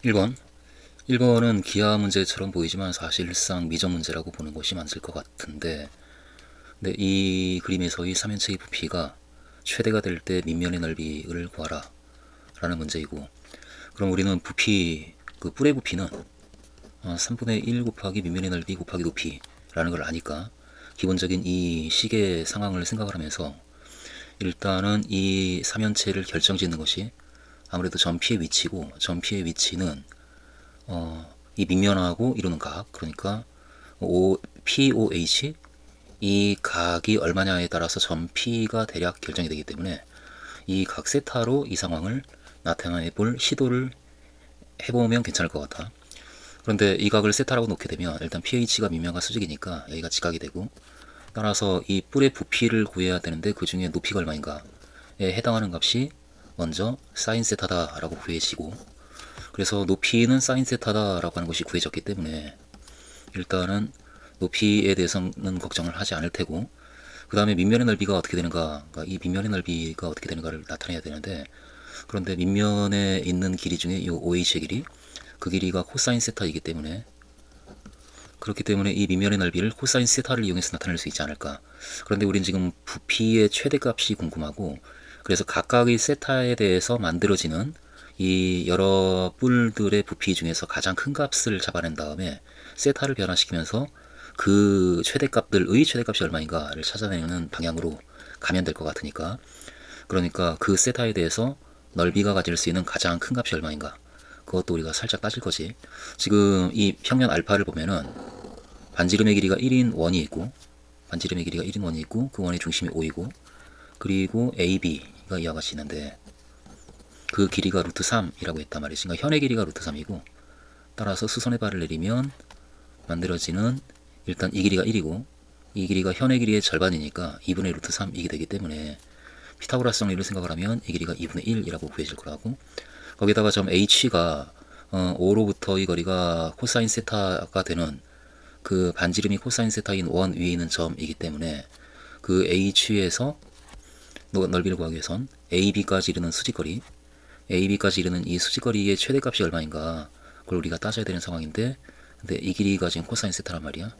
1번. 1번은 기하 문제처럼 보이지만 사실상 미적 문제라고 보는 것이 맞을 것 같은데, 근데 이 그림에서의 3면체의 부피가 최대가 될 때 밑면의 넓이를 구하라 라는 문제이고, 그럼 우리는 부피, 그 뿔의 부피는 3분의 1 곱하기 밑면의 넓이 곱하기 높이라는 걸 아니까 기본적인 이 식의 상황을 생각을 하면서 일단은 이 3면체를 결정짓는 것이 아무래도 점피의 위치고, 점피의 위치는 이 밑면하고 이루는 각, 그러니까 POH, 이 각이 얼마냐에 따라서 점 P가 대략 결정이 되기 때문에 이 각 세타로 이 상황을 나타내 볼 시도를 해보면 괜찮을 것 같아. 그런데 이 각을 세타라고 놓게 되면 일단 pH가 밑면과 수직이니까 여기가 직각이 되고, 따라서 이 뿔의 부피를 구해야 되는데 그 중에 높이가 얼마인가에 해당하는 값이 먼저 사인 세타다라고 구해지고, 그래서 높이는 사인 세타다라고 하는 것이 구해졌기 때문에 일단은 높이에 대해서는 걱정을 하지 않을 테고, 그 다음에 밑면의 넓이가 어떻게 되는가, 그러니까 이 밑면의 넓이가 어떻게 되는가를 나타내야 되는데, 그런데 밑면에 있는 길이 중에 이 OH의 길이, 그 길이가 코사인 세타이기 때문에, 그렇기 때문에 이 밑면의 넓이를 코사인 세타를 이용해서 나타낼 수 있지 않을까. 그런데 우린 지금 부피의 최대값이 궁금하고, 그래서 각각의 세타에 대해서 만들어지는 이 여러 뿔들의 부피 중에서 가장 큰 값을 잡아낸 다음에 세타를 변화시키면서 그 최대값들의 최대값이 얼마인가를 찾아내는 방향으로 가면 될 것 같으니까, 그러니까 그 세타에 대해서 넓이가 가질 수 있는 가장 큰 값이 얼마인가, 그것도 우리가 살짝 따질 거지. 지금 이 평면 알파를 보면은 반지름의 길이가 1인 원이 있고, 반지름의 길이가 1인 원이 있고, 그 원의 중심이 5이고, 그리고 AB가 이와 같이 있는데 그 길이가 루트 3이라고 했단 말이지. 그러니까 현의 길이가 루트 3이고, 따라서 수선의 발을 내리면 만들어지는, 일단 이 길이가 1이고 이 길이가 현의 길이의 절반이니까 2분의 루트 3 이게 되기 때문에 피타고라스 정리를 생각을 하면 이 길이가 2분의 1이라고 구해질 거라고. 거기다가 점 H가 5로부터 이 거리가 코사인 세타가 되는 그 반지름이 코사인 세타인 원 위에 있는 점이기 때문에 그 H에서 넓이를 구하기 위해선 AB까지 이르는 수직거리, AB까지 이르는 이 수직거리의 최대값이 얼마인가, 그걸 우리가 따져야 되는 상황인데, 근데 이 길이가 지금 코사인 세타란 말이야.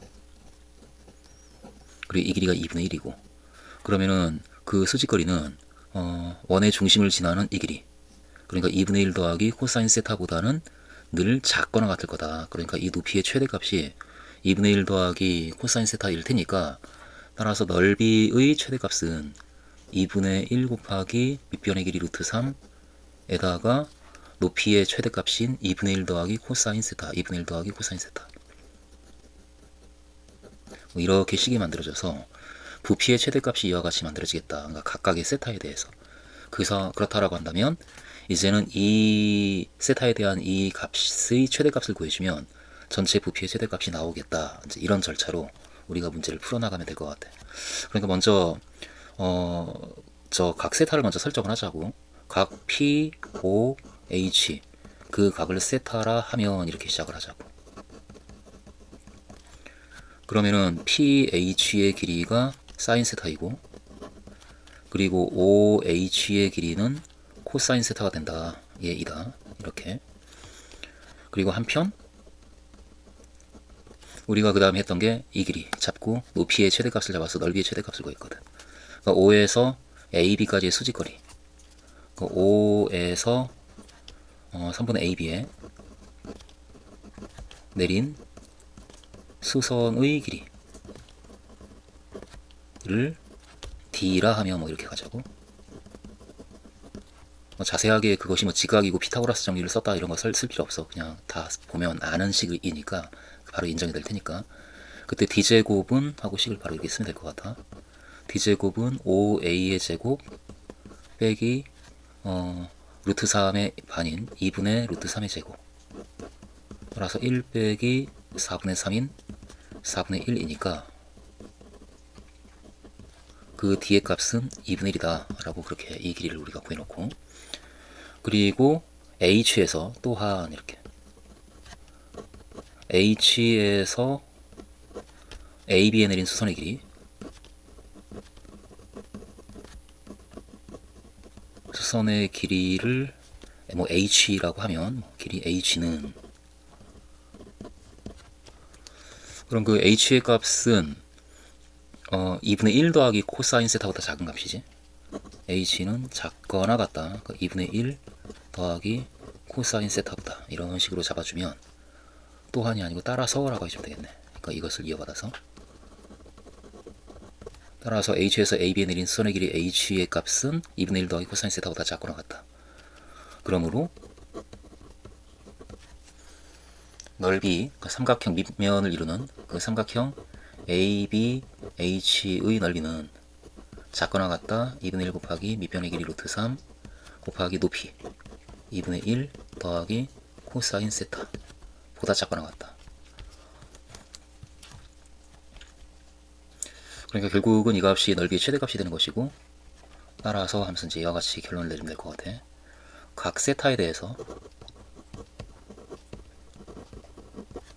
그리고 이 길이가 2분의 1이고, 그러면은 그 수직거리는 원의 중심을 지나는 이 길이, 그러니까 2분의 1 더하기 코사인 세타보다는 늘 작거나 같을 거다. 그러니까 이 높이의 최대값이 2분의 1 더하기 코사인 세타일 테니까, 따라서 넓이의 최대값은 2분의 1 곱하기 밑변의 길이 루트 3에다가 높이의 최대값인 2분의 1 더하기 코사인 세타, 2분의 1 더하기 코사인 세타, 이렇게 식이 만들어져서 부피의 최대값이 이와 같이 만들어지겠다. 그러니까 각각의 세타에 대해서. 그래서 그렇다라고 한다면 이제는 이 세타에 대한 이 값의 최대값을 구해주면 전체 부피의 최대값이 나오겠다. 이제 이런 절차로 우리가 문제를 풀어나가면 될 것 같아. 그러니까 먼저 저 각 세타를 먼저 설정을 하자고. 각 P, O, H, 그 각을 세타라 하면 이렇게 시작을 하자고. 그러면은 PH의 길이가 사인 세타이고, 그리고 OH의 길이는 코사인 세타가 된다. 얘 이다. 이렇게. 그리고 한편 우리가 그 다음에 했던 게 이 길이 잡고 높이의 최대값을 잡아서 넓이의 최대값을 구했거든. 그러니까 O에서 AB까지의 수직거리, 그러니까 O에서 3분의 AB에 내린 수선의 길이를 D라 하면 뭐 이렇게 가자고. 자세하게 그것이 뭐 직각이고 피타고라스 정리를 썼다 이런 거 쓸 필요 없어. 그냥 다 보면 아는 식이니까 바로 인정이 될 테니까. 그때 D제곱은 하고 식을 바로 이렇게 쓰면 될 것 같아. D제곱은 5A의 제곱 빼기 루트 3의 반인 2분의 루트 3의 제곱, 따라서 1 빼기 4분의 3인 4분의 1이니까 그 D의 값은 2분의 1이다 라고 그렇게 이 길이를 우리가 구해놓고, 그리고 H에서 또한 이렇게 H에서 AB에 내린 수선의 길이, 수선의 길이를 뭐 h라고 하면 길이 h는, 그럼 그 h의 값은 2분의 1 더하기 코사인 세타보다 작은 값이지. h는 작거나 같다. 2분의 1 더하기 코사인 세타보다, 이런 식으로 잡아주면, 또한이 아니고 따라서라고 해주면 되겠네. 그러니까 이것을 이어받아서, 따라서 h에서 ab에 내린 수선의 길이 h의 값은 2분의 1 더하기 코사인 세타보다 작거나 같다. 그러므로 넓이, 그 삼각형 밑면을 이루는 그 삼각형 ABH의 넓이는 작거나 같다 2분의 1 곱하기 밑변의 길이 루트 3 곱하기 높이 2분의 1 더하기 코사인 세타 보다 작거나 같다. 그러니까 결국은 이 값이 넓이의 최대값이 되는 것이고, 따라서 하면서 이제 이와 같이 결론을 내리면 될 것 같아. 각 세타에 대해서,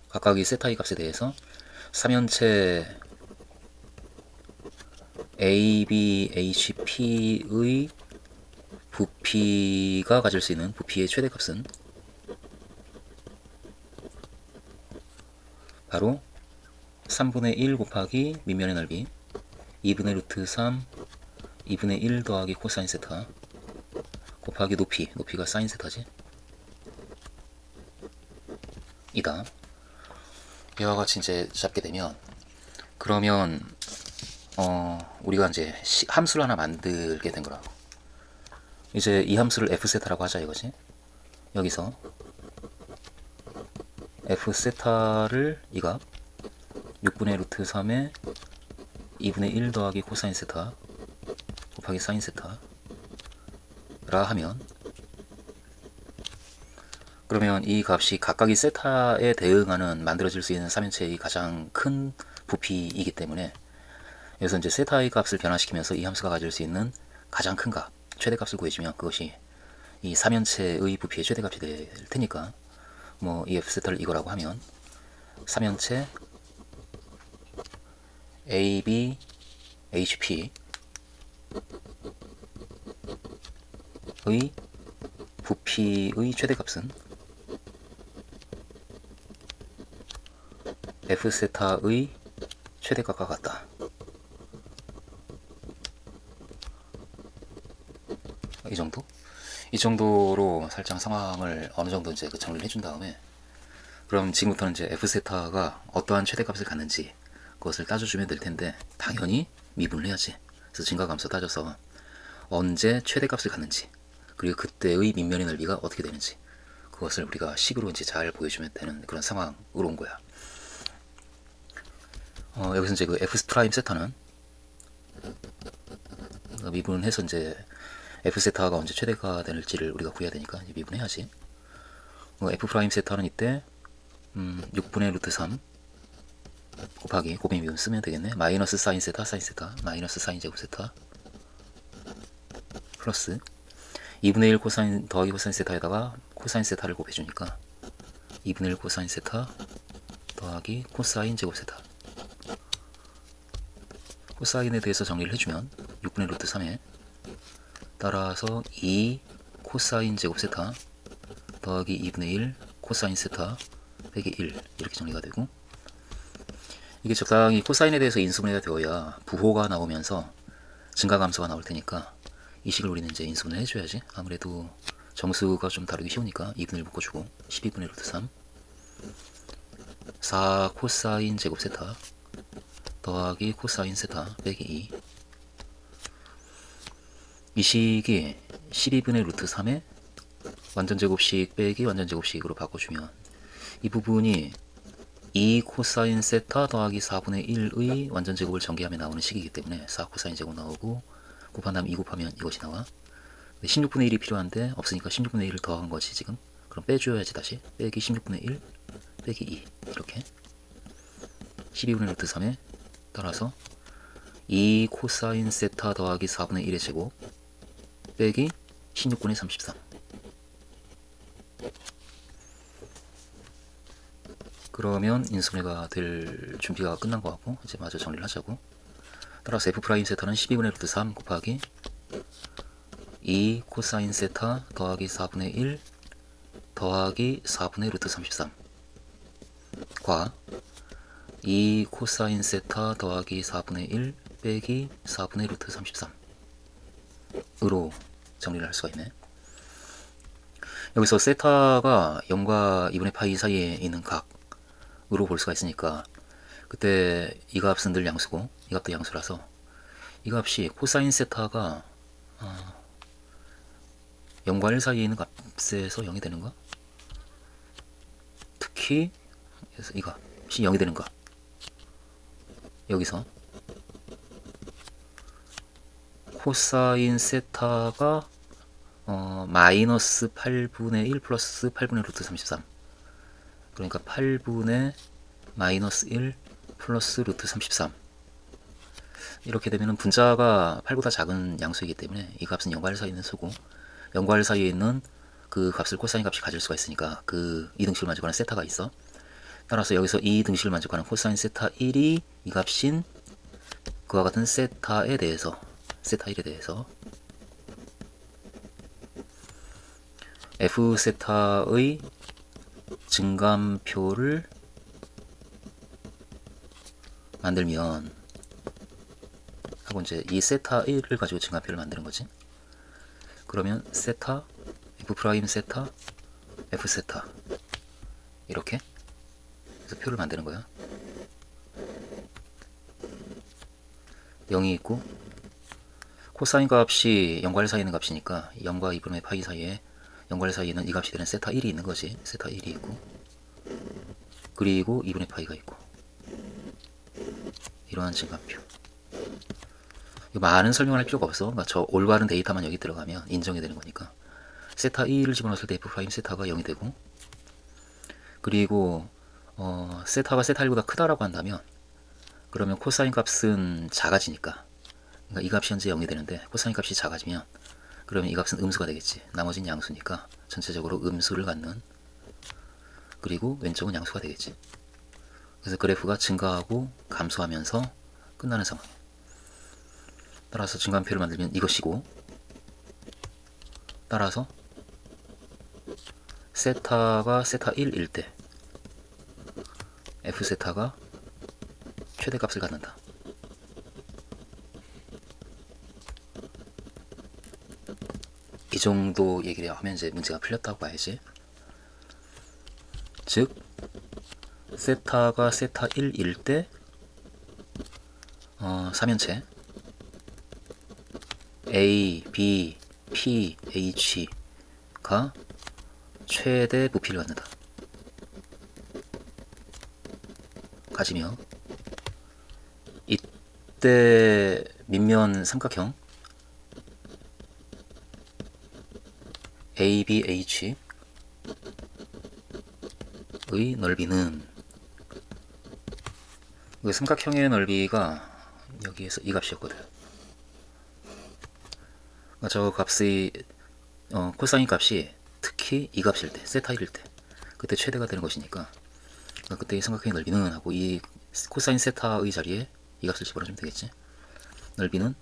각각의 세타의 값에 대해서 3연체 ABHP의 부피가 가질 수 있는 부피의 최대값은 바로 3분의 1 곱하기 밑면의 넓이 2분의 루트 3 2분의 1 더하기 코사인 세타 곱하기 높이가 사인 세타지, 이다. 이와 같이 이제 잡게 되면, 그러면 우리가 이제 함수를 하나 만들게 된 거라고. 이제 이 함수를 f세타라고 하자 이거지. 여기서 f세타를 이 값 6분의 루트 3에 2분의 1 더하기 코사인 세타 곱하기 사인 세타 라 하면, 그러면 이 값이 각각의 세타에 대응하는 만들어질 수 있는 3연체의 가장 큰 부피이기 때문에, 그래서 이제 세타의 값을 변화시키면서 이 함수가 가질 수 있는 가장 큰 값, 최대값을 구해주면 그것이 이 3연체의 부피의 최대값이 될 테니까, 뭐 이 f세타를 이거라고 하면 3연체 AB HP 의 부피의 최대값은 f세타의 최대값과 같다. 이 정도? 이 정도로 살짝 상황을 어느 정도 이제 정리를 해준 다음에, 그럼 지금부터는 이제 f세타가 어떠한 최대값을 갖는지 그것을 따져주면 될 텐데, 당연히 미분을 해야지. 그래서 증가감수 따져서 언제 최대값을 갖는지, 그리고 그때의 밑면의 넓이가 어떻게 되는지, 그것을 우리가 식으로 이제 잘 보여주면 되는 그런 상황으로 온 거야. 여기서 이제 그 f 프라임 세타는 미분해서 이제 f 세타가 언제 최대가 될지를 우리가 구해야 되니까 이제 미분해야지. f 프라임 세타는 이때 6분의 루트 3 곱하기 곱의 미분 쓰면 되겠네. 마이너스 사인 세타 마이너스 사인 제곱 세타 플러스 2분의 1 코사인 더하기 코사인 세타에다가 코사인 세타를 곱해주니까 2분의 1 코사인 세타 더하기 코사인 제곱 세타. 코사인에 대해서 정리를 해주면 6분의 루트 3에 따라서 2 코사인 제곱 세타 더하기 2분의 1 코사인 세타 빼기 1 이렇게 정리가 되고, 이게 적당히 코사인에 대해서 인수분해가 되어야 부호가 나오면서 증가감수가 나올 테니까 이 식을 우리는 이제 인수분해 해줘야지. 아무래도 정수가 좀 다루기 쉬우니까 2분의 1 묶어주고 12분의 루트 3 4 코사인 제곱 세타 더하기 코사인 세타 빼기 2. 이 식이 12분의 루트 3에 완전제곱식 빼기 완전제곱식으로 바꿔주면 이 부분이 2 코사인 세타 더하기 4분의 1의 완전제곱을 전개하면 나오는 식이기 때문에 4 코사인 제곱 나오고, 곱한 다음 2 곱하면 이것이 나와. 16분의 1이 필요한데 없으니까 16분의 1을 더한 거지 지금. 그럼 빼줘야지 다시. 빼기 16분의 1 빼기 2 이렇게 12분의 루트 3에 따라서 2 코사인 세타 더하기 4분의 1의 제곱 빼기 16분의 33. 그러면 인수분해가 될 준비가 끝난 것 같고, 이제 마저 정리를 하자고. 따라서 f 프라임 세타는 12분의 루트 3 곱하기 2 코사인 세타 더하기 4분의 1 더하기 4분의 루트 33 과 2 코사인 세타 더하기 4분의 1 빼기 4분의 루트 33으로 정리를 할 수가 있네. 여기서 세타가 0과 2분의 파이 사이에 있는 각으로 볼 수가 있으니까 그때 이 값은 늘 양수고 이 값도 양수라서 이 값이 코사인 세타가 0과 1 사이에 있는 값에서 0이 되는가? 특히 그래서 이 값이 0이 되는가? 여기서 코사인 세타가 마이너스 8분의 1 플러스 8분의 루트 33 그러니까 8분의 마이너스 1 플러스 루트 33 이렇게 되면 분자가 8보다 작은 양수이기 때문에 이 값은 0과 1 사이에 있는 수고 0과 1 사이에 있는 그 값을 코사인 값이 가질 수가 있으니까 그 이등식을 만족하는 세타가 있어. 따라서 여기서 이 등식을 만족하는 코사인 세타 1이 이 값인 그와 같은 세타 1에 대해서 f 세타의 증감표를 만들면 하고 이제 이 세타 1을 가지고 증감표를 만드는 거지. 그러면 세타 f 프라임 세타 f 세타 이렇게 그래서 표를 만드는 거야. 0이 있고 코사인 값이 0과 1 사이에 있는 값이니까 0과 2분의 파이 사이에 0과 1 사이에 있는 이 값이 되는 세타 1이 있는 거지. 세타 1이 있고 그리고 2분의 파이가 있고 이러한 증감표. 많은 설명을 할 필요가 없어. 그러니까 저 올바른 데이터만 여기 들어가면 인정이 되는 거니까. 세타 2를 집어넣었을 때 f 프라임 세타가 0이 되고 그리고 세타가 세타 1보다 크다라고 한다면 그러면 코사인 값은 작아지니까 그러니까 이 값이 현재 0이 되는데 코사인 값이 작아지면 그러면 이 값은 음수가 되겠지. 나머지는 양수니까 전체적으로 음수를 갖는 그리고 왼쪽은 양수가 되겠지. 그래서 그래프가 증가하고 감소하면서 끝나는 상황. 따라서 증감표를 만들면 이것이고 따라서 세타가 세타 1일 때 f 세타가 최대값을 갖는다. 이 정도 얘기를 하면 이제 문제가 풀렸다고 봐야지. 즉 세타가 세타 1일 때 3면체 A, B, P, H가 최대 부피를 갖는다. 가지며 이때 밑면 삼각형 ABH의 넓이는 그 삼각형의 넓이가 여기에서 이 값이었거든. 저 값의 코사인 값이 특히 이 값일 때, 세타 1일 때 그때 최대가 되는 것이니까 그때 이 삼각형의 넓이는 하고 이 코사인 세타의 자리에 이 값을 집어넣으면 되겠지. 넓이는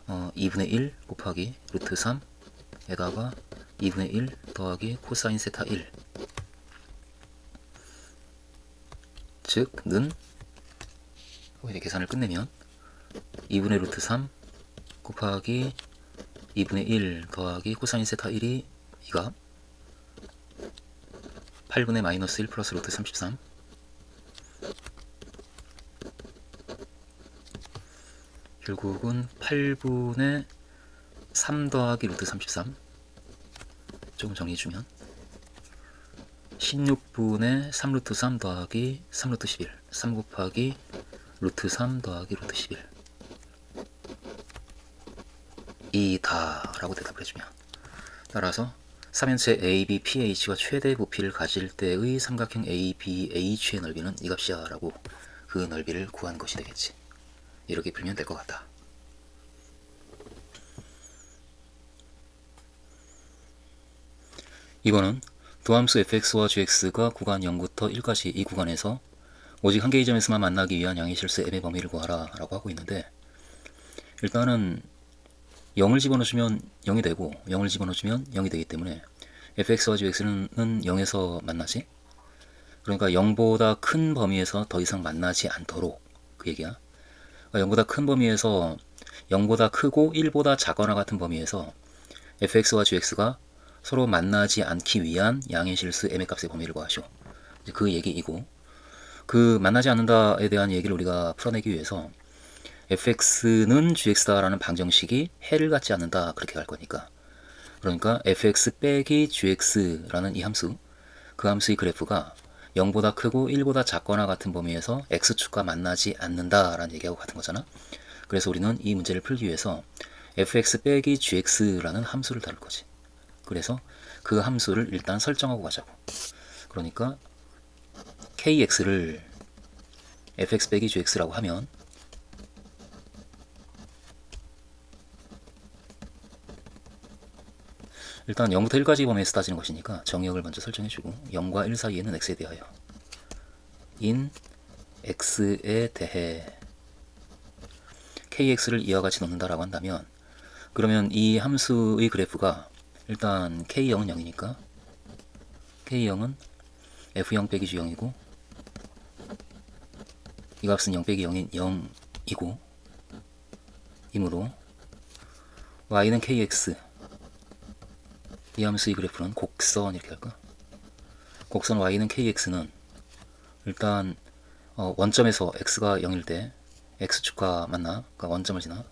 2분의 1 곱하기 루트 3에다가 2분의 1 더하기 코사인 세타 1 즉 는 이제 계산을 끝내면 2분의 루트 3 곱하기 2분의 1 더하기 코사인 세타 1이 이가 8분의 마이너스 1 플러스 루트 33 결국은 8분의 3 더하기 루트 33 조금 정리해주면 16분의 3 루트 3 더하기 3 루트 11 3 곱하기 루트 3 더하기 루트 11 이다 라고 대답을 해주면 따라서 3면체 ABPH가 최대 부피를 가질 때의 삼각형 ABH의 넓이는 이 값이야 라고 그 넓이를 구한 것이 되겠지. 이렇게 풀면 될 것 같다. 이번은 도함수 fx와 gx가 구간 0부터 1까지 이 구간에서 오직 한 개의 점에서만 만나기 위한 양의 실수 m의 범위를 구하라 라고 하고 있는데 일단은 0을 집어넣으면 0이 되고 0을 집어넣으면 0이 되기 때문에 fx와 gx는 0에서 만나지. 그러니까 0보다 큰 범위에서 더 이상 만나지 않도록 그 얘기야. 그러니까 0보다 큰 범위에서 0보다 크고 1보다 작거나 같은 범위에서 fx와 gx가 서로 만나지 않기 위한 양의 실수 m의 값의 범위를 구하시오. 그 얘기이고, 그 만나지 않는다에 대한 얘기를 우리가 풀어내기 위해서 fx는 gx다라는 방정식이 해를 갖지 않는다 그렇게 갈 거니까, 그러니까 fx 빼기 gx라는 이 함수, 그 함수의 그래프가 0보다 크고 1보다 작거나 같은 범위에서 x축과 만나지 않는다라는 얘기하고 같은 거잖아. 그래서 우리는 이 문제를 풀기 위해서 fx 빼기 gx라는 함수를 다룰 거지. 그래서 그 함수를 일단 설정하고 가자고. 그러니까 kx를 fx 빼기 gx라고 하면 일단 0부터 1까지 범위에서 따지는 것이니까 정의역을 먼저 설정해주고, 0과 1 사이에는 x에 대하여 인 x에 대해 kx를 이와 같이 놓는다라고 한다면, 그러면 이 함수의 그래프가 일단 k0은 0이니까 k0은 f0 빼기 g0이고, 이 값은 0 빼기 0인 0이고, 이므로 y는 kx, 이 함수의 그래프는 곡선 이렇게 할까? 곡선 y는 kx는 일단 원점에서 x가 0일 때 x축과 만나, 그러니까 원점을 지나.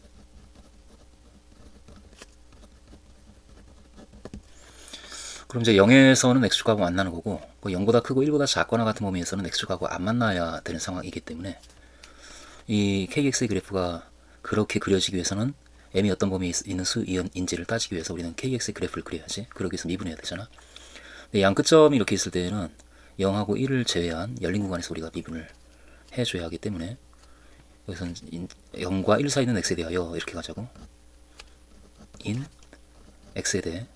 그럼 이제 0에서는 x축하고 만나는 거고, 0보다 크고 1보다 작거나 같은 범위에서는 x축하고 안 만나야 되는 상황이기 때문에 이 kx의 그래프가 그렇게 그려지기 위해서는 m이 어떤 범위에 있는 수인지를 따지기 위해서 우리는 kx의 그래프를 그려야지. 그러기 위해서 미분해야 되잖아. 근데 양 끝점이 이렇게 있을 때는 0하고 1을 제외한 열린 구간에서 우리가 미분을 해줘야 하기 때문에 여기서는 0과 1 사이는 x에 대하여 이렇게 가자고. 인 x에 대해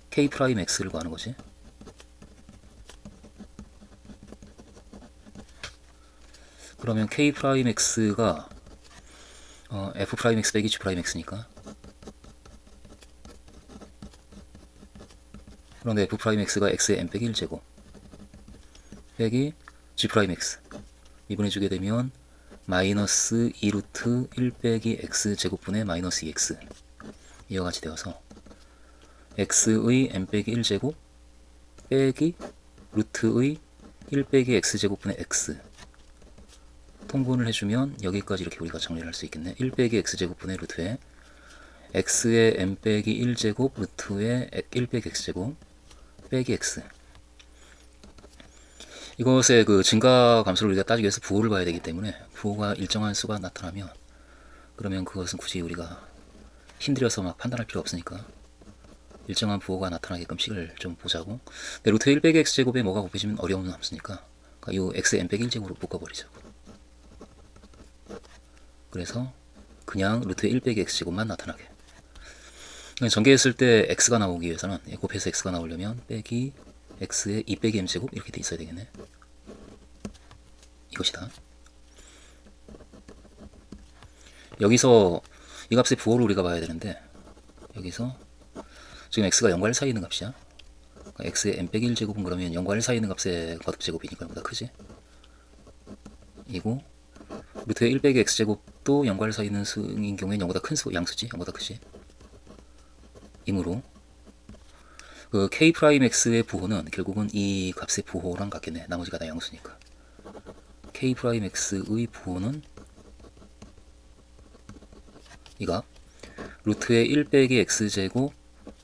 k 프라임 x를 구하는 거지. 그러면 k 프라임 x가 f 프라임 x 빼기 g 프라임 x니까, 그런데 f 프라임 x가 x의 n 빼기 1 제곱 빼기 g 프라임 x 미분해주게 되면 마이너스 2 루트 1 빼기 x 제곱분의 마이너스 2x 이와 같이 되어서 x의 n 빼기 1 제곱 빼기 루트의 1 빼기 x 제곱분의 x 통분을 해주면 여기까지 이렇게 우리가 정리를 할 수 있겠네. 1 빼기 x 제곱분의 루트에 x의 n 빼기 1 제곱 루트의 1 빼기 x 제곱 빼기 x. 이것의 그 증가 감소를 우리가 따지기 위해서 부호를 봐야 되기 때문에, 부호가 일정한 수가 나타나면 그러면 그것은 굳이 우리가 힘들여서 막 판단할 필요 없으니까 일정한 부호가 나타나게끔 식을 좀 보자고. 근데 루트 1 빼기 x 제곱에 뭐가 곱해지면 어려움은 없으니까 이 x의 n 빼기 1 제곱으로 묶어버리자고. 그래서 그냥 루트 1 빼기 x 제곱만 나타나게. 전개했을 때 x가 나오기 위해서는, 곱해서 x가 나오려면 빼기 x의 2 빼기 m 제곱 이렇게 돼 있어야 되겠네. 이것이다. 여기서 이 값의 부호를 우리가 봐야 되는데, 여기서 지금 x가 0과 1 사이에 있는 값이야. 그러니까 x의 n 빼기 1 제곱은 그러면 0과 1 사이에 있는 값의 거듭 제곱이니까 0보다 크지. 이고 루트의 1 빼기 x 제곱도 0과 1 사이에 있는 수인 경우에는 0보다 큰 수, 양수지. 0보다 크지. 이므로 그 k 프라임 x의 부호는 결국은 이 값의 부호랑 같겠네. 나머지가 다 양수니까. k 프라임 x의 부호는 이 값 루트의 1 빼기 x 제곱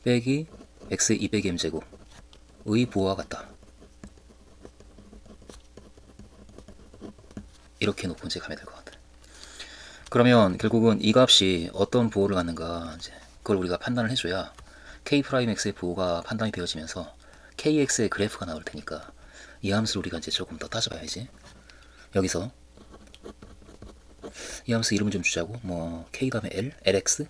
빼기 x의 2 빼기 m 제곱의 부호와 같다. 이렇게 놓고 이제 가면 될 것 같아. 그러면 결국은 이 값이 어떤 부호를 갖는가, 이제 그걸 우리가 판단을 해줘야 k 프라임 x의 부호가 판단이 되어지면서 kx의 그래프가 나올 테니까 이 함수를 우리가 이제 조금 더 따져봐야지. 여기서 이 함수 이름을 좀 주자고. 뭐 k 다음에 lx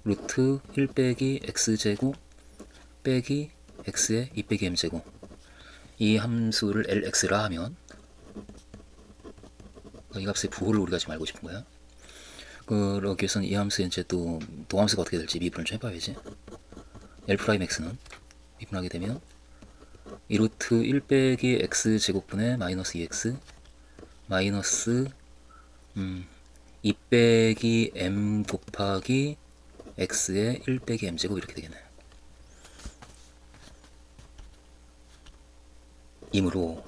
루트 1 빼기 x 제곱 빼기 x의 2 빼기 m 제곱, 이 함수를 lx라 하면 이 값의 부호를 우리가 지금 알고 싶은 거야. 그러기 위해서는 이 함수의 이제 또 도함수가 어떻게 될지 미분을 좀 해봐야지. L'X는 미분하게 되면 2루트 1 빼기 x 제곱분의 마이너스 2x 마이너스 2 빼기 m 곱하기 x의 1 빼기 m 제곱 이렇게 되겠네. 이므로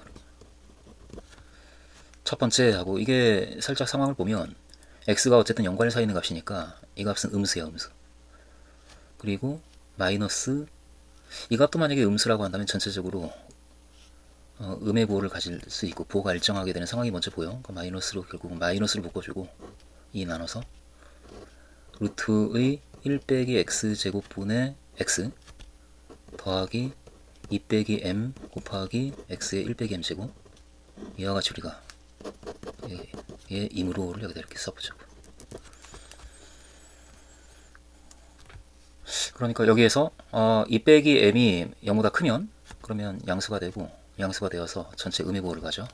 첫 번째 하고 이게 살짝 상황을 보면 x가 어쨌든 0과 1 사이에 있는 값이니까 이 값은 음수야, 음수. 그리고 마이너스 이 값도 만약에 음수라고 한다면 전체적으로 음의 부호를 가질 수 있고 부호가 일정하게 되는 상황이 먼저 보여. 그 마이너스로 결국은 마이너스를 묶어주고 2 나눠서 루트의 1 빼기 x 제곱분의 x 더하기 2 빼기 m 곱하기 x의 1 빼기 m 제곱 이와 같이 우리가 예, 임으로를 여기다 이렇게 써보자고. 그러니까 여기에서 2 빼기 m이 0보다 크면 그러면 양수가 되고 양수가 되어서 전체 음의 부호를 가져.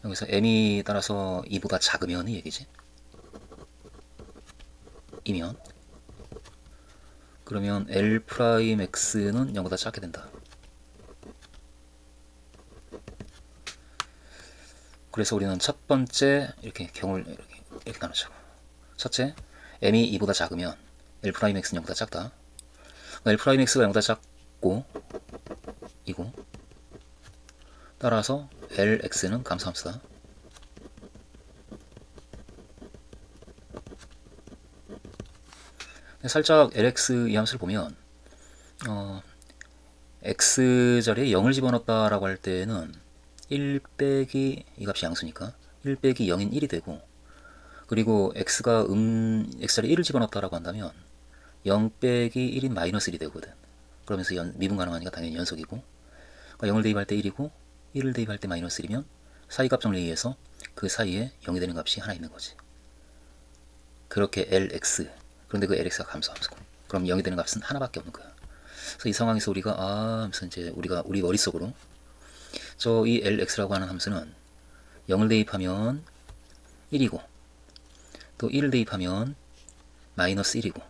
여기서 m이 따라서 2보다 작으면 이 얘기지. 이면 그러면 L'X는 0보다 작게 된다. 그래서 우리는 첫 번째 이렇게 경우를 이렇게 나누자고. 첫째, m이 2보다 작으면 L'X는 0보다 작다. L'X가 0보다 작고 이고 따라서 L'X는 감소함수다. 살짝 LX 이 함수를 보면 x 자리에 0을 집어넣었다라고 할 때는 1 빼기 이 값이 양수니까 1 빼기 0인 1이 되고 그리고 x가 x 자리에 1을 집어넣었다라고 한다면 0 빼기 1인 마이너스 1이 되거든. 그러면서 미분 가능하니까 당연히 연속이고 그러니까 0을 대입할 때 1이고 1을 대입할 때 마이너스 1이면 사이값 정리에 의해서 그 사이에 0이 되는 값이 하나 있는 거지. 그렇게 LX 그런데 그 LX가 감소함수고 그럼 0이 되는 값은 하나밖에 없는 거야. 그래서 이 상황에서 우리가 하면서 이제 우리 머릿속으로 저 이 LX라고 하는 함수는 0을 대입하면 1이고 또 1을 대입하면 마이너스 1이고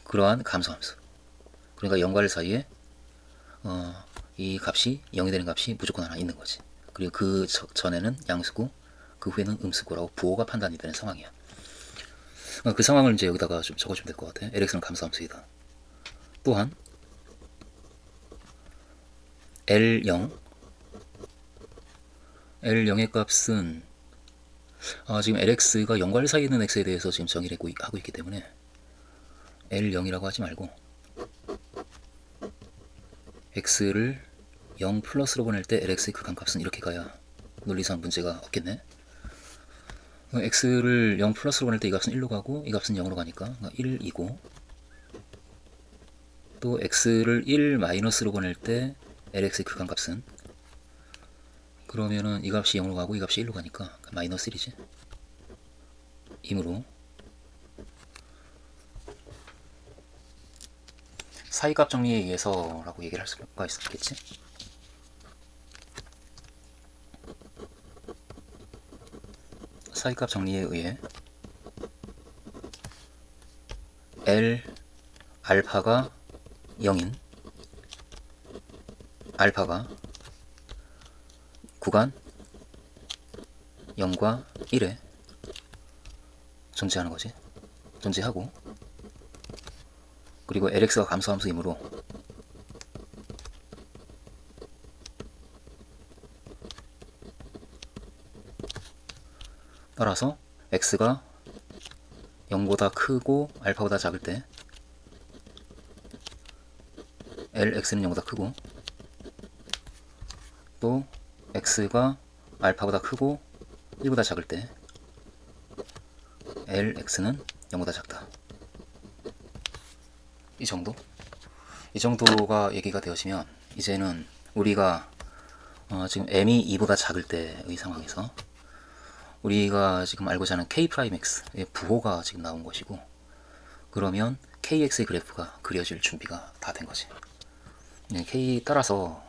그러한 감소함수. 그러니까 0과 1 사이에 이 값이 0이 되는 값이 무조건 하나 있는 거지. 그리고 그 전에는 양수고 그 후에는 음수고라고 부호가 판단이 되는 상황이야. 그 상황을 이제 여기다가 좀 적어주면 될 것 같아. LX는 감소함수이다. 또한 L0 L0의 값은 지금 LX가 0과 1 사이에 있는 X에 대해서 지금 정의를 하고 있기 때문에 L0이라고 하지 말고 X를 0 플러스로 보낼 때 LX의 극한값은 이렇게 가야 논리상 문제가 없겠네. X를 0 플러스로 보낼 때 이 값은 1로 가고 이 값은 0으로 가니까 1이고 또 X를 1 마이너스로 보낼 때 LX의 극한값은 그러면은 이 값이 0으로 가고 이 값이 1로 가니까 마이너스 1이지. 이므로 사이값 정리에 의해서 라고 얘기를 할 수가 있겠지. 사이값 정리에 의해 L 알파가 0인 알파가 구간 0과 1에 존재하는 거지. 존재하고 그리고 LX가 감소함수이므로 따라서 X가 0보다 크고 알파보다 작을 때 LX는 0보다 크고 또 X가 알파보다 크고 1보다 작을 때 LX는 0보다 작다. 이 정도가 얘기가 되어지면 이제는 우리가 지금 m이 2보다 작을 때의 상황에서 우리가 지금 알고자 하는 K'X의 부호가 지금 나온 것이고 그러면 KX의 그래프가 그려질 준비가 다 된 거지. K 따라서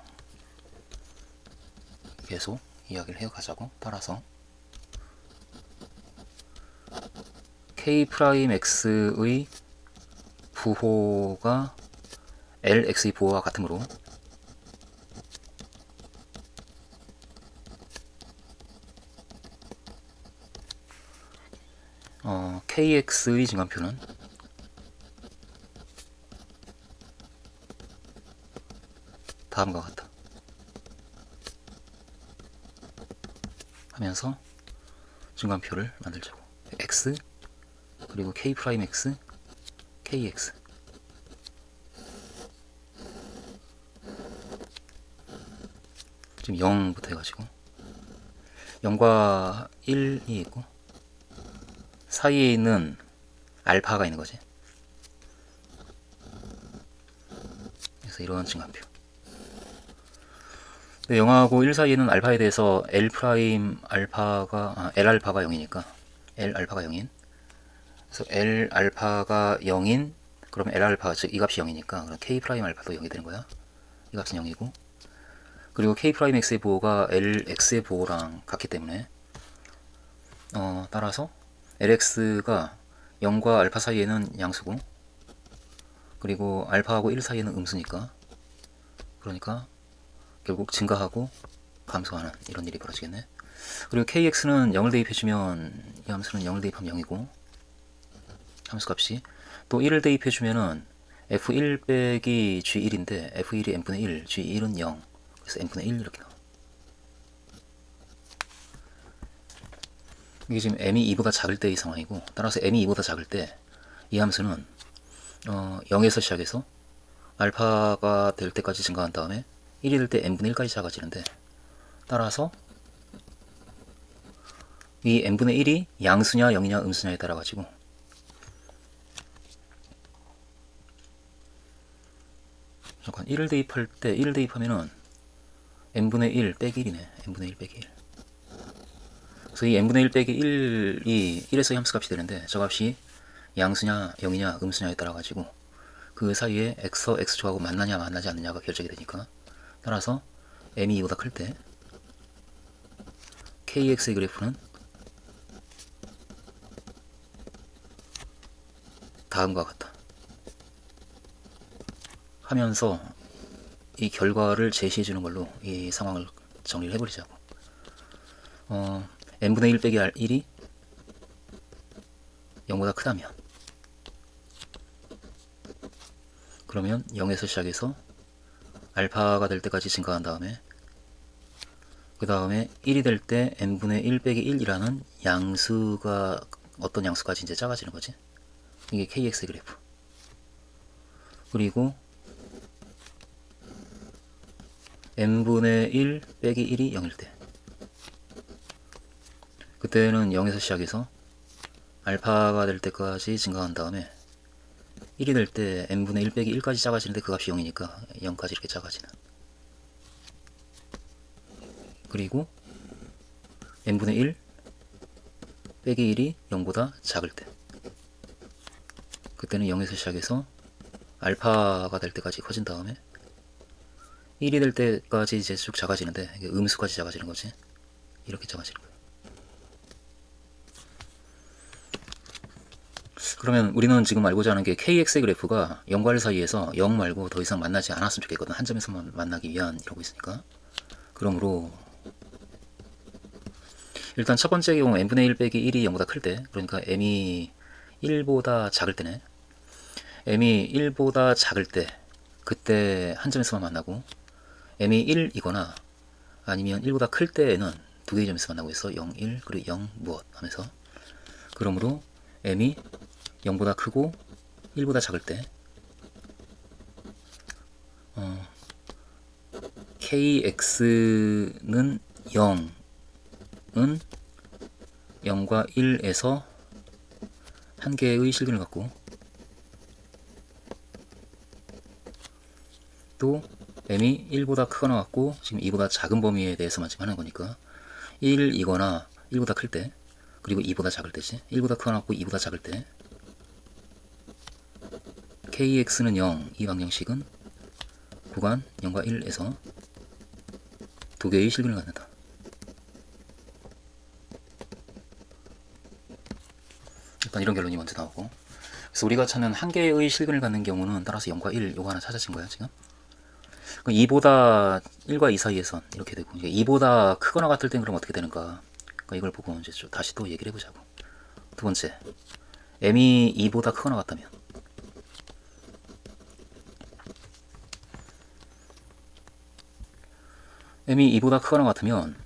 계속 이야기를 해가자고. 따라서 K'X의 부호가 LX의 부호와 같으므로 KX의 증간표는 다음과 같다 하면서 증간표를 만들자고. X 그리고 K'X, KX 지금 0부터 해가지고 0과 1이 있고 사이에 있는 알파가 있는 거지. 그래서 이런 증간표. 0하고 1 사이에는 알파에 대해서 L 알파가 L 알파가 0이니까 L 알파가 0인. 그래서 L 알파가 0인 그러면 L 알파 즉 이 값이 0이니까 그럼 K 알파도 0이 되는 거야. 이 값은 0이고 그리고 K X의 보호가 LX의 보호랑 같기 때문에 따라서 LX가 0과 알파 사이에는 양수고 그리고 알파하고 1 사이에는 음수니까 그러니까 결국 증가하고 감소하는 이런 일이 벌어지겠네. 그리고 KX는 0을 대입해주면 이 함수는 0을 대입하면 0이고 함수값이 또 1을 대입해주면은 F1 빼기 G1인데 F1이 n분의 1, G1은 0 그래서 n분의 1 이렇게 나와. 이게 지금 m이 2보다 작을 때의 상황이고 따라서 m이 2보다 작을 때 이 함수는 0에서 시작해서 알파가 될 때까지 증가한 다음에 1이 될 때 n분의 1까지 작아지는데 따라서 이 n분의 1이 양수냐 0이냐 음수냐에 따라 가지고 잠깐 1을 대입할 때 1을 대입하면은 n분의 1 빼기 1이네. n분의 1 빼기 1. 그래서 이 n분의 1 빼기 1이 1에서 함수 값이 되는데 저 값이 양수냐 0이냐 음수냐에 따라 가지고 그 사이에 x축하고 만나냐 만나지 않느냐가 결정이 되니까 따라서 m이 2보다 클 때 kx의 그래프는 다음과 같다 하면서 이 결과를 제시해 주는 걸로 이 상황을 정리를 해버리자고. n분의 1 빼기 1이 0보다 크다면 그러면 0에서 시작해서 알파가 될 때까지 증가한 다음에 그 다음에 1이 될 때 n분의 1 빼기 1이라는 양수가 어떤 양수까지 이제 작아지는 거지. 이게 kx의 그래프. 그리고 n분의 1 빼기 1이 0일 때 그때는 0에서 시작해서 알파가 될 때까지 증가한 다음에 1이 될 때 n분의 1 빼기 1까지 작아지는데 그 값이 0이니까 0까지 이렇게 작아지는. 그리고 n분의 1 빼기 1이 0보다 작을 때 그때는 0에서 시작해서 알파가 될 때까지 커진 다음에 1이 될 때까지 이제 쭉 작아지는데 이게 음수까지 작아지는 거지. 이렇게 작아지는 거예요. 그러면 우리는 지금 알고자 하는 게 KX의 그래프가 0과 1 사이에서 0 말고 더 이상 만나지 않았으면 좋겠거든. 한 점에서만 만나기 위한 이러고 있으니까. 그러므로 일단 첫 번째 경우 n분의 1 빼기 1이 0보다 클 때 그러니까 m이 1보다 작을 때네. m이 1보다 작을 때 그때 한 점에서만 만나고 m이 1이거나 아니면 1보다 클 때에는 두 개의 점에서 만나고 있어. 0, 1 그리고 0 무엇 하면서 그러므로 m이 0보다 크고 1보다 작을 때 kx는 0은 0과 1에서 한 개의 실근을 갖고 또 m이 1보다 크거나 같고 지금 2보다 작은 범위에 대해서만 지금 하는 거니까 1이거나 1보다 클 때 그리고 2보다 작을 때지 1보다 크거나 같고 2보다 작을 때 kx는 0 이 방정식은 구간 0과 1에서 두 개의 실근을 갖는다. 일단 이런 결론이 먼저 나오고, 그래서 우리가 찾는 한 개의 실근을 갖는 경우는 따라서 0과 1 요거 하나 찾아진 거야 지금. 2보다 1과 2 사이의 선 이렇게 되고, 2보다 크거나 같을 땐 그럼 어떻게 되는가, 이걸 보고 이제 좀 다시 또 얘기를 해보자고. 두 번째, m이 2보다 크거나 같다면, m이 2보다 크거나 같으면,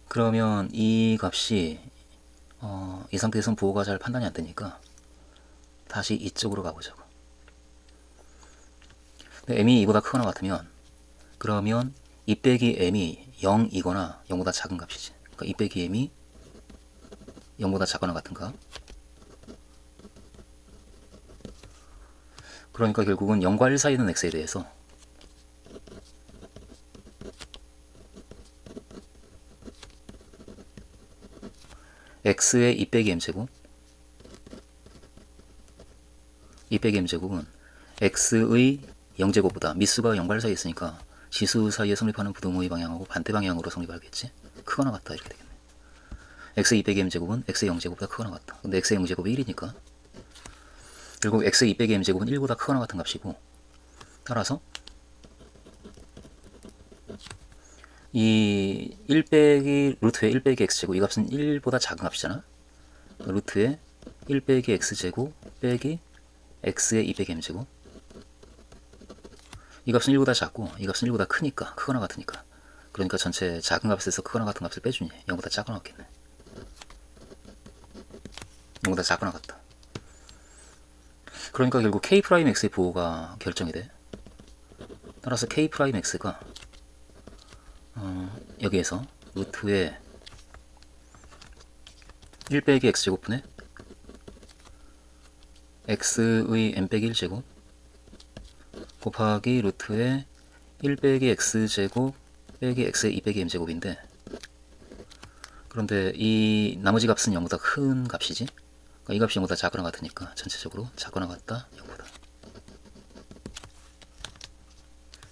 그러면 이 값이 이 상태에선 부호가 잘 판단이 안 되니까 다시 이쪽으로 가보자고. m이 2보다 크거나 같으면, 그러면 2 빼기 m이 0이거나 0보다 작은 값이지. 그러니까 2 빼기 m이 0보다 작거나 같은가. 그러니까 결국은 0과 1 사이에 있는 x에 대해서 x의 2 빼기 m제곱, 2 빼기 m제곱은 x의 0제곱보다, 미수가 0과 1 사이에 있으니까 지수 사이에 성립하는 부등호의 방향하고 반대 방향으로 성립하겠지. 크거나 같다 이렇게 되겠네. x의 2 빼기 m제곱은 x의 0제곱보다 크거나 같다. 근데 x의 0제곱이 1이니까 결국 x의 2 빼기 m제곱은 1보다 크거나 같은 값이고, 따라서 이 1 빼기 루트의 1 빼기 x제곱, 이 값은 1보다 작은 값이잖아. 루트의 1 빼기 x제곱 빼기 x의 2 빼기 m제곱, 이 값은 1보다 작고 이 값은 1보다 크니까, 크거나 같으니까, 그러니까 전체 작은 값에서 크거나 같은 값을 빼주니 0보다 작거나 같겠네. 0보다 작거나 같다. 그러니까 결국 k'x의 부호가 결정이 돼. 따라서 k'x가 여기에서 루트의 1 빼기 x제곱분의 x의 m 빼기 1제곱 곱하기 루트의 1 빼기 x제곱 빼기 x의 2 빼기 m제곱인데, 그런데 이 나머지 값은 0보다 큰 값이지. 그러니까 이 값이 0보다 작거나 같으니까 전체적으로 작거나 같다 0보다.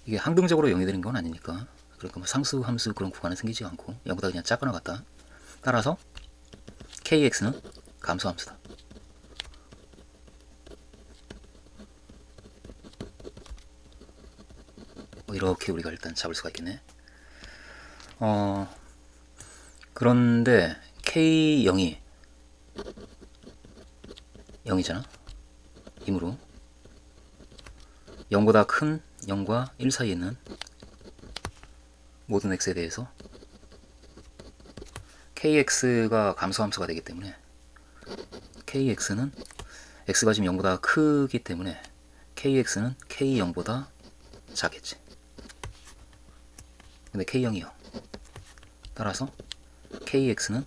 이게 항등적으로 0이 되는 건 아니니까, 그러니까 뭐 상수 함수 그런 구간은 생기지 않고 0보다 그냥 작거나 같다. 따라서 kx는 감소함수다. 이렇게 우리가 일단 잡을 수가 있겠네. 그런데 k0이 0이잖아. 이므로 0보다 큰 0과 1 사이에 있는 모든 x에 대해서 kx가 감소함수가 되기 때문에, kx는 x가 지금 0보다 크기 때문에 kx는 k0보다 작겠지. 근데 k0이 0. 따라서 kx는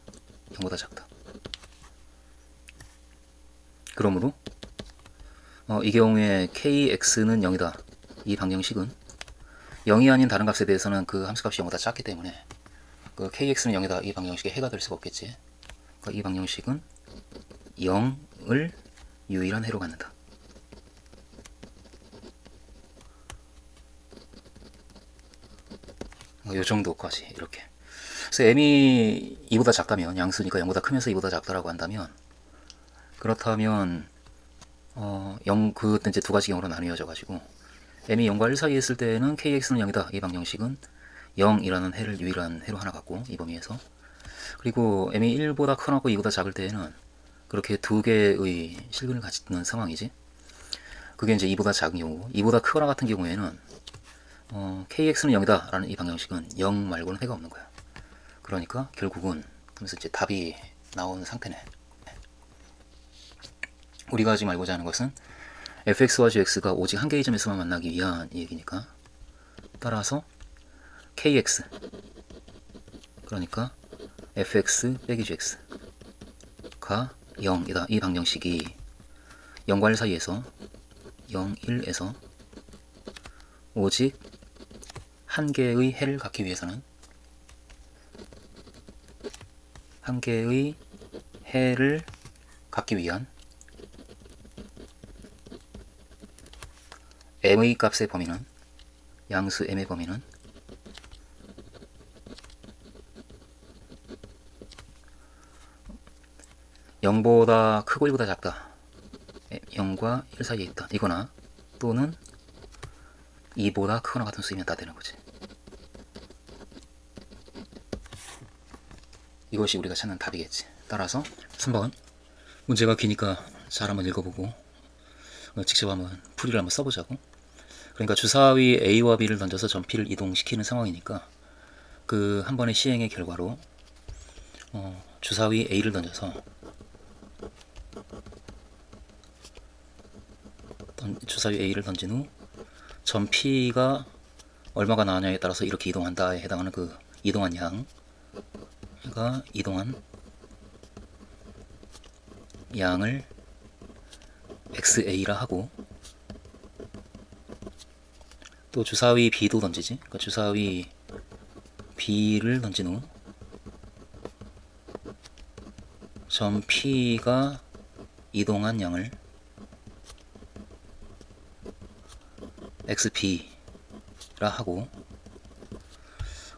0보다 작다. 그러므로 이 경우에 kx는 0이다. 이 방정식은 0이 아닌 다른 값에 대해서는 그 함수값이 0보다 작기 때문에 그 kx는 0이다. 이 방정식에 해가 될 수가 없겠지. 그러니까 이 방정식은 0을 유일한 해로 갖는다. 요 정도까지 이렇게. 그래서 m이 2보다 작다면, 양수니까 0보다 크면서 2보다 작다라고 한다면, 그렇다면 0, 그때 이제 두 가지 경우로 나뉘어져 가지고 m이 0과 1 사이에 있을 때는 kx는 0이다. 이 방정식은 0이라는 해를 유일한 해로 하나 갖고 이 범위에서, 그리고 m이 1보다 크고 2보다 작을 때에는 그렇게 두 개의 실근을 갖는 상황이지. 그게 이제 2보다 작은 경우고, 2보다 크거나 같은 경우에는 kx는 0이다 라는 이 방정식은 0 말고는 해가 없는 거야. 그러니까 결국은 그래서 이제 답이 나온 상태네. 우리가 지금 알고자 하는 것은 fx와 gx가 오직 한 개의 점에서만 만나기 위한 얘기니까, 따라서 kx, 그러니까 fx 빼기 gx가 0이다. 이 방정식이 0과 1 사이에서 0, 1에서 오직 한 개의 해를 갖기 위해서는, 한 개의 해를 갖기 위한 m의 값의 범위는, 양수 m의 범위는 0보다 크고 1보다 작다. 0과 1 사이에 있다. 이거나 또는 2보다 크거나 같은 수이면 다 되는 거지. 이것이 우리가 찾는 답이겠지. 따라서 3번 문제가 기니까 잘 한번 읽어보고 직접 한번 풀이를 한번 써보자고. 그러니까 주사위 A와 B를 던져서 점P를 이동시키는 상황이니까 그 한 번의 시행의 결과로 주사위 A를 던져서 주사위 A를 던진 후 점 P가 얼마가 나왔냐에 따라서 이렇게 이동한다에 해당하는 그 이동한 양가 이동한 양을 XA라 하고, 또 주사위 B도 던지지. 그러니까 주사위 B를 던진 후 점 P가 이동한 양을 XB라 하고,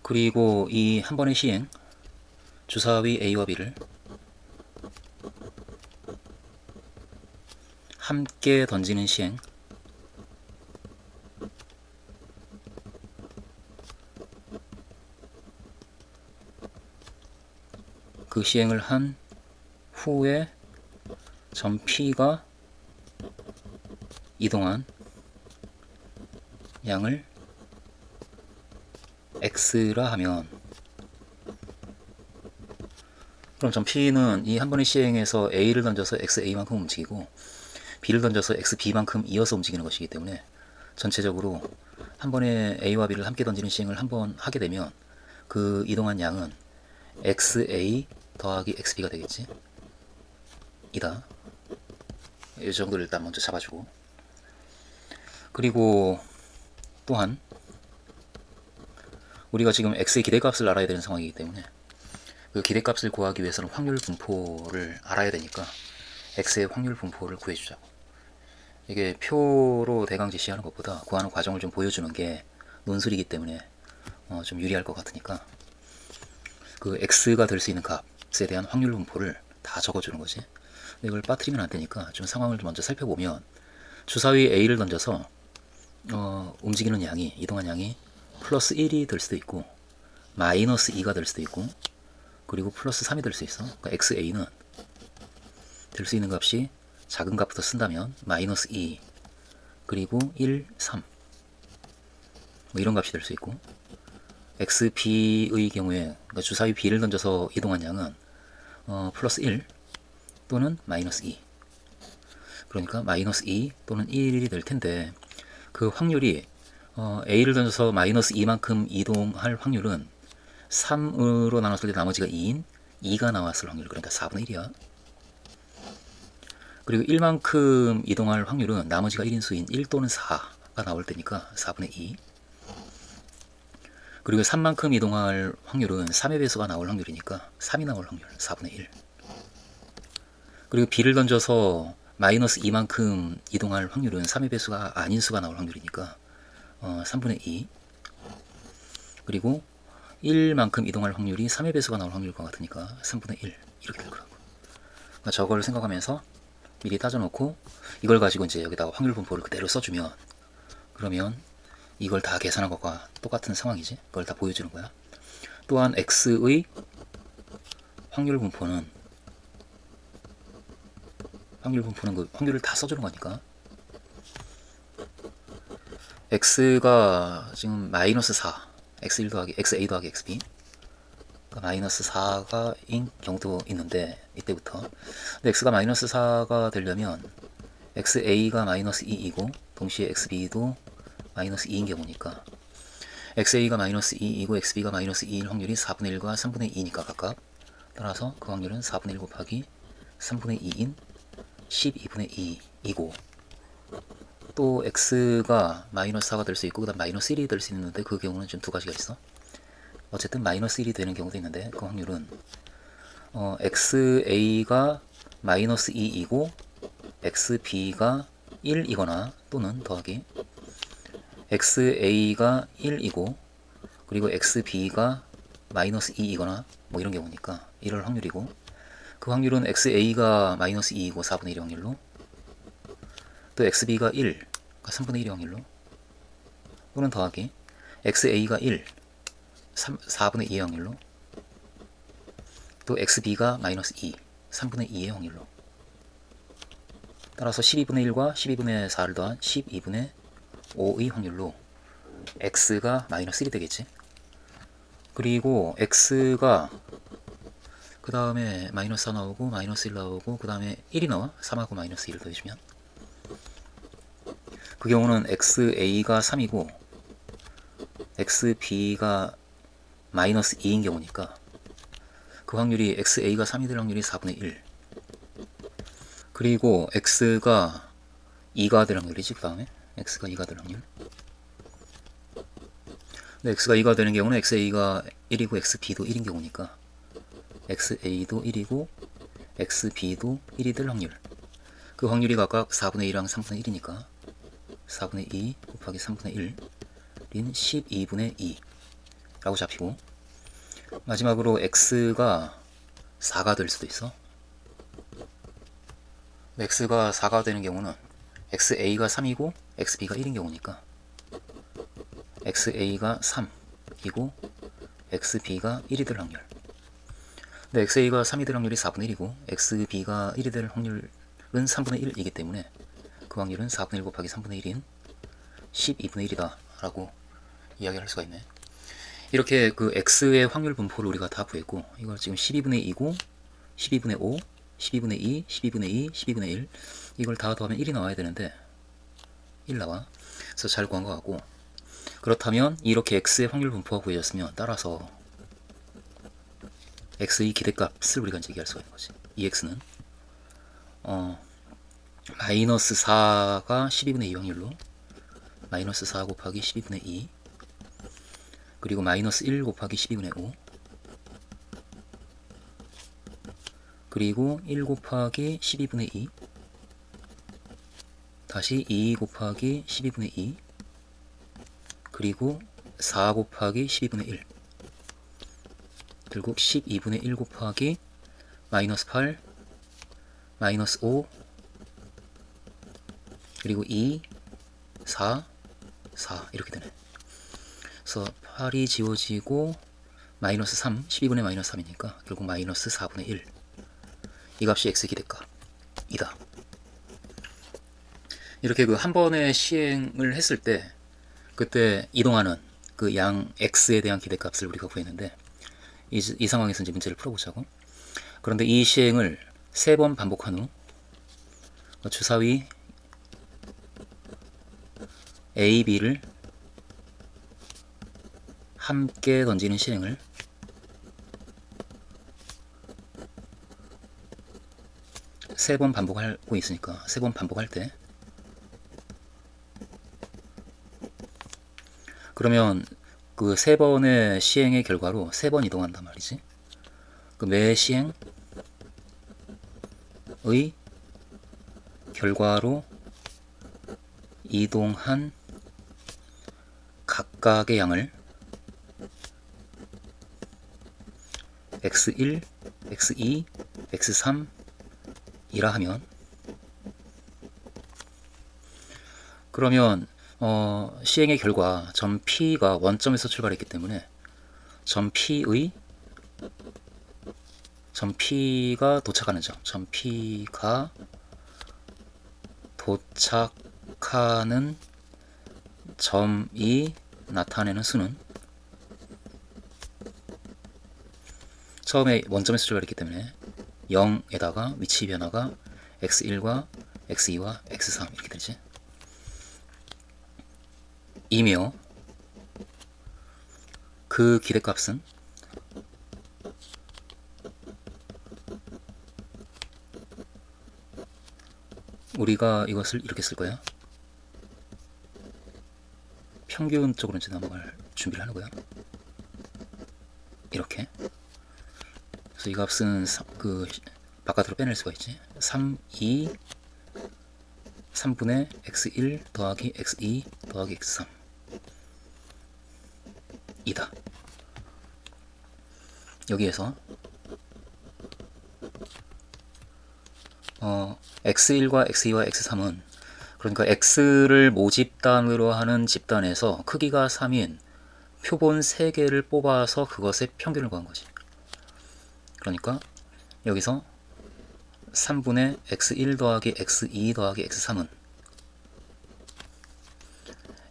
그리고 이 한 번의 시행 주사위 A와 B를 함께 던지는 시행 그 시행을 한 후에 점 P가 이동한 양을 X라 하면, 그럼 점 P는 이 한 번의 시행에서 A를 던져서 XA만큼 움직이고 B를 던져서 XB만큼 이어서 움직이는 것이기 때문에 전체적으로 한 번에 A와 B를 함께 던지는 시행을 한 번 하게 되면 그 이동한 양은 XA 더하기 XB가 되겠지. 이다. 이 정도를 일단 먼저 잡아주고, 그리고 또한 우리가 지금 X의 기대값을 알아야 되는 상황이기 때문에 그 기대값을 구하기 위해서는 확률 분포를 알아야 되니까 X의 확률 분포를 구해주자고. 이게 표로 대강 제시하는 것보다 구하는 과정을 좀 보여주는 게 논술이기 때문에 좀 유리할 것 같으니까 그 X가 될 수 있는 값에 대한 확률 분포를 다 적어주는 거지. 근데 이걸 빠뜨리면 안 되니까 좀 상황을 좀 먼저 살펴보면, 주사위 A를 던져서 움직이는 양이, 이동한 양이 플러스 1이 될 수도 있고 마이너스 2가 될 수도 있고 그리고 플러스 3이 될 수 있어. 그러니까 XA는 될 수 있는 값이 작은 값부터 쓴다면 마이너스 2 그리고 1, 3 뭐 이런 값이 될 수 있고, XB의 경우에 그러니까 주사위 B를 던져서 이동한 양은 플러스 1 또는 마이너스 2, 그러니까 마이너스 2 또는 1이 될 텐데, 그 확률이 A를 던져서 마이너스 2만큼 이동할 확률은 3으로 나눴을 때 나머지가 2인 2가 나왔을 확률, 그러니까 4분의 1이야. 그리고 1만큼 이동할 확률은 나머지가 1인 수인 1 또는 4가 나올 때니까 4분의 2. 그리고 3만큼 이동할 확률은 3의 배수가 나올 확률이니까 3이 나올 확률 4분의 1. 그리고 B를 던져서 마이너스 2만큼 이동할 확률은 3의 배수가 아닌 수가 나올 확률이니까 3분의 2. 그리고 1만큼 이동할 확률이 3의 배수가 나올 확률과 같으니까 3분의 1 이렇게 될 거라고. 그러니까 저걸 생각하면서 미리 따져놓고 이걸 가지고 이제 여기다가 확률 분포를 그대로 써주면, 그러면 이걸 다 계산한 것과 똑같은 상황이지. 그걸 다 보여주는 거야. 또한 X의 확률 분포는 그 확률을 다 써주는 거니까, X가 지금 마이너스 4, X1 더하기 XA 더하기 XB, 그러니까 마이너스 4가인 경우도 있는데 이때부터. 근데 X가 마이너스 4가 되려면 XA가 마이너스 2이고 동시에 XB도 마이너스 2인 경우니까 XA가 마이너스 2이고 XB가 마이너스 2일 확률이 4분의 1과 3분의 2니까 각각. 따라서 그 확률은 4분의 1 곱하기 3분의 2인 12분의 2이고, 또 X가 마이너스 4가 될 수 있고 그 다음 마이너스 1이 될 수 있는데 그 경우는 지금 두 가지가 있어. 어쨌든 마이너스 1이 되는 경우도 있는데 그 확률은 XA가 마이너스 2이고 XB가 1이거나 또는 더하기 XA가 1이고 그리고 XB가 마이너스 2이거나 뭐 이런 경우니까 이럴 확률이고, 그 확률은 XA가 마이너스 2이고 4분의 1의 확률로, 또 XB가 1, 그러니까 3분의 1의 확률로, 또는 더하기 XA가 1, 4분의 2의 확률로, 또 XB가 마이너스 2, 3분의 2의 확률로. 따라서 12분의 1과 12분의 4를 더한 12분의 5의 확률로 X가 마이너스 1이 되겠지. 그리고 X가 그 다음에 마이너스 4 나오고 마이너스 1 나오고 그 다음에 1이 나와. 3하고 마이너스 1을 더해주면 그 경우는 XA가 3이고 XB가 마이너스 2인 경우니까 그 확률이 XA가 3이 될 확률이 4분의 1, 그리고 X가 2가 될 확률이지. 그 다음에 X가 2가 될 확률. 근데 X가 2가 되는 경우는 XA가 1이고 XB도 1인 경우니까 XA도 1이고 XB도 1이 될 확률. 그 확률이 각각 4분의 1이랑 3분의 1이니까 4분의 2 곱하기 3분의 1인 12분의 2 라고 잡히고, 마지막으로 X가 4가 될 수도 있어. X가 4가 되는 경우는 XA가 3이고 XB가 1인 경우니까 XA가 3이고 XB가 1이 될 확률. 근데 XA가 3이 될 확률이 4분의 1이고 XB가 1이 될 확률은 3분의 1이기 때문에 그 확률은 4분의 1 곱하기 3분의 1인 12분의 1이다 라고 이야기할 수가 있네. 이렇게 그 X의 확률 분포를 우리가 다 구했고, 이걸 지금 12분의 2고 12분의 5, 12분의 2, 12분의 2, 12분의 1 이걸 다 더하면 1이 나와야 되는데 1 나와. 그래서 잘 구한 것 같고, 그렇다면 이렇게 X의 확률 분포가 구해졌으면 따라서 X의 기대값을 우리가 이제 얘기할 수가 있는 거지. 이 X는 마이너스 4가 12분의 2 확률로 마이너스 4 곱하기 12분의 2, 그리고 마이너스 1 곱하기 12분의 5, 그리고 1 곱하기 12분의 2, 다시 2 곱하기 12분의 2, 그리고 4 곱하기 12분의 1, 결국 12분의 1 곱하기 마이너스 8, 마이너스 5, 그리고 2, 4, 4 이렇게 되네. 그래서 8이 지워지고 마이너스 3, 12분의 마이너스 3이니까 결국 마이너스 4분의 1. 이 값이 X 기대값이다. 이렇게 그 한 번에 시행을 했을 때 그때 이동하는 그 양 X에 대한 기대값을 우리가 구했는데, 이 상황에서 이제 문제를 풀어보자고. 그런데 이 시행을 3번 반복한 후 주사위 A, B를 함께 던지는 시행을 3번 반복하고 있으니까 3번 반복할 때, 그러면 그 3번의 시행의 결과로 3번 이동한단 말이지. 그 매 시행의 결과로 이동한 각각의 양을 x1, x2, x3 이라 하면, 그러면 시행의 결과 점 P가 원점에서 출발했기 때문에 점 P가 도착하는 점 P가 도착하는 점이 나타내는 수는, 처음에 원점에서 출발했기 때문에 0에다가 위치 변화가 x1과 x2와 x3 이렇게 되지. 이며 그 기대값은 우리가 이것을 이렇게 쓸 거야. 평균적으로 이제 넘어갈 준비를 하는 거야. 이렇게. 그래서 이 값은 그 바깥으로 빼낼 수가 있지. 3분의 x1 더하기 x2 더하기 x3 이다. 여기에서 x1과 x2와 x3은 그러니까 x를 모집단으로 하는 집단에서 크기가 3인 표본 3개를 뽑아서 그것의 평균을 구한 거지. 그러니까 여기서 3분의 x1 더하기 x2 더하기 x3은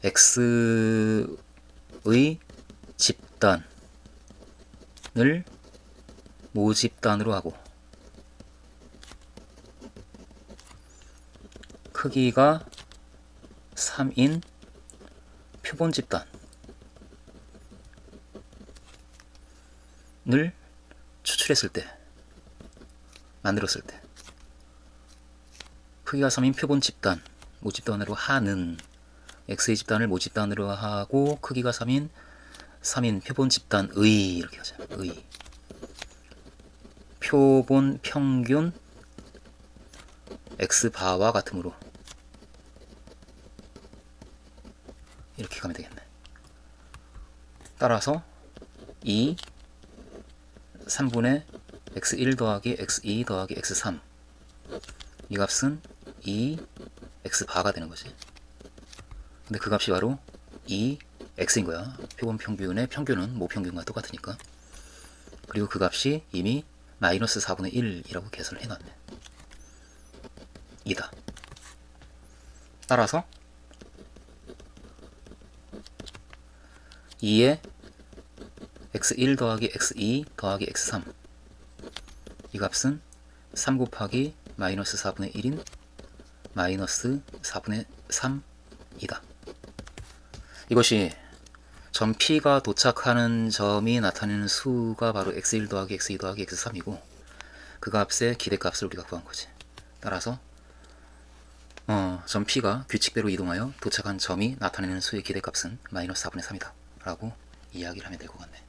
x의 집단을 모집단으로 하고 크기가 3인 표본 집단을 추출했을 때, 만들었을 때 크기가 3인 표본 집단, 모집단으로 하는 x의 집단을 모집단으로 하고 크기가 3인 표본 집단의 이렇게 하자. 의 표본 평균 x바와 같으므로 이렇게 가면 되겠네. 따라서 3분의 x1 더하기 x2 더하기 x3 이 값은 2x바가 되는 거지. 근데 그 값이 바로 2x인 거야. 표본 평균의 평균은 모평균과 똑같으니까. 그리고 그 값이 이미 마이너스 4분의 1이라고 계산을 해놨네. 이다. 따라서 2에 x1 더하기 x2 더하기 x3 이 값은 3 곱하기 마이너스 4분의 1인 마이너스 4분의 3이다. 이것이 점 P가 도착하는 점이 나타내는 수가 바로 x1 더하기 x2 더하기 x3이고 그 값의 기대값을 우리가 구한 거지. 따라서 점 P가 규칙대로 이동하여 도착한 점이 나타내는 수의 기대값은 마이너스 4분의 3이다 라고 이야기를 하면 될 것 같네.